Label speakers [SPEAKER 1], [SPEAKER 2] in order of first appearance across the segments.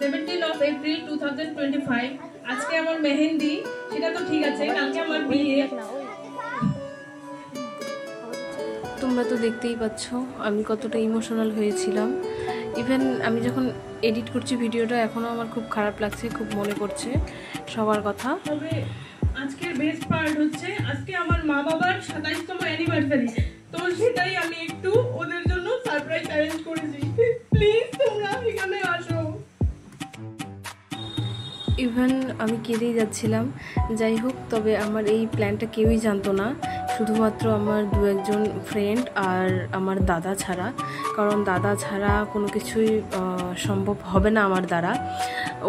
[SPEAKER 1] 17 of April 2025 আজকে আমার মেহেন্দি, সেটা তো ঠিক আছে, কালকে আমার বিয়ে।
[SPEAKER 2] তোমরা তো দেখতেই পাচ্ছ আমি কতটা ইমোশনাল হয়েছিলাম। ইভেন আমি যখন এডিট করছি ভিডিওটা এখনও আমার খুব খারাপ লাগছে, খুব মনে পড়ছে সবার কথা।
[SPEAKER 1] তবে আজকের বেস্ট পার্ট হচ্ছে আজকে আমার মা বাবার 27তম অ্যানিভার্সারি, তো সেটাই আমি একটু ওদের জন্য সারপ্রাইজ অ্যারেঞ্জ করেছি। প্লিজ তোমরা এখানে আসো।
[SPEAKER 2] ইভেন আমি কেঁদেই যাচ্ছিলাম। যাই হোক, তবে আমার এই প্ল্যানটা কেউই জানতো না, শুধুমাত্র আমার দু একজন ফ্রেন্ড আর আমার দাদা ছাড়া, কারণ দাদা ছাড়া কোনো কিছুই সম্ভব হবে না আমার দ্বারা।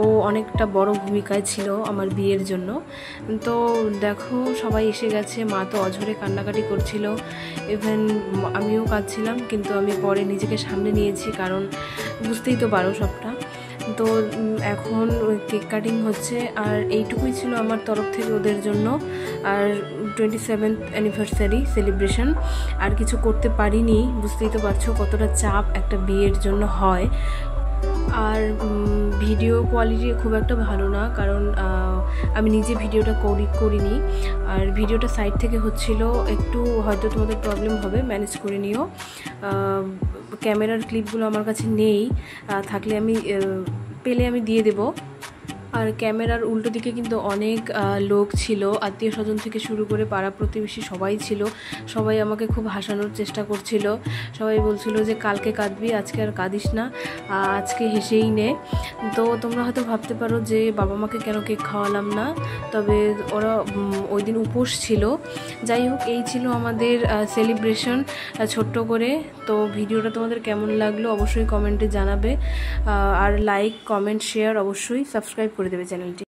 [SPEAKER 2] ও অনেকটা বড় ভূমিকায় ছিল আমার বিয়ের জন্য। তো দেখো সবাই এসে গেছে, মা তো অঝরে কান্নাকাটি করছিল, ইভেন আমিও কাঁদছিলাম, কিন্তু আমি পরে নিজেকে সামনে নিয়েছি, কারণ বুঝতেই তো পারো সবটা। তো এখন কেক কাটিং হচ্ছে, আর এইটুকুই ছিল আমার তরফ থেকে ওদের জন্য। আর 27th অ্যানিভার্সারি সেলিব্রেশন, আর কিছু করতে পারিনি। বুঝতেই তো পারছো কতটা চাপ একটা বিয়ের জন্য হয়। আর ভিডিও কোয়ালিটি খুব একটা ভালো না, কারণ আমি নিজে ভিডিওটা করিনি, আর ভিডিওটা সাইড থেকে হচ্ছিল, একটু হয়তো তোমাদের প্রবলেম হবে, ম্যানেজ করে নিও। ক্যামেরার ক্লিপগুলো আমার কাছে নেই, থাকলে আমি পেলে আমি দিয়ে দেবো। আর ক্যামেরার উল্টো দিকে কিন্তু অনেক লোক ছিল, আত্মীয় স্বজন থেকে শুরু করে পাড়া প্রতিবেশী সবাই ছিল। সবাই আমাকে খুব হাসানোর চেষ্টা করছিল, সবাই বলছিল যে কালকে কাঁদবি, আজকে আর কাঁদিস না, আজকে হেসেই নে। তো তোমরা হয়তো ভাবতে পারো যে বাবা মাকে কেন কেক খাওয়ালাম না, তবে ওরা ওই দিন উপোস ছিল। যাই হোক, এই ছিল আমাদের সেলিব্রেশন ছোট্ট করে। তো ভিডিওটা তোমাদের কেমন লাগলো অবশ্যই কমেন্টে জানাবে, আর লাইক কমেন্ট শেয়ার অবশ্যই সাবস্ক্রাইব করে দেবে চ্যানেলটি।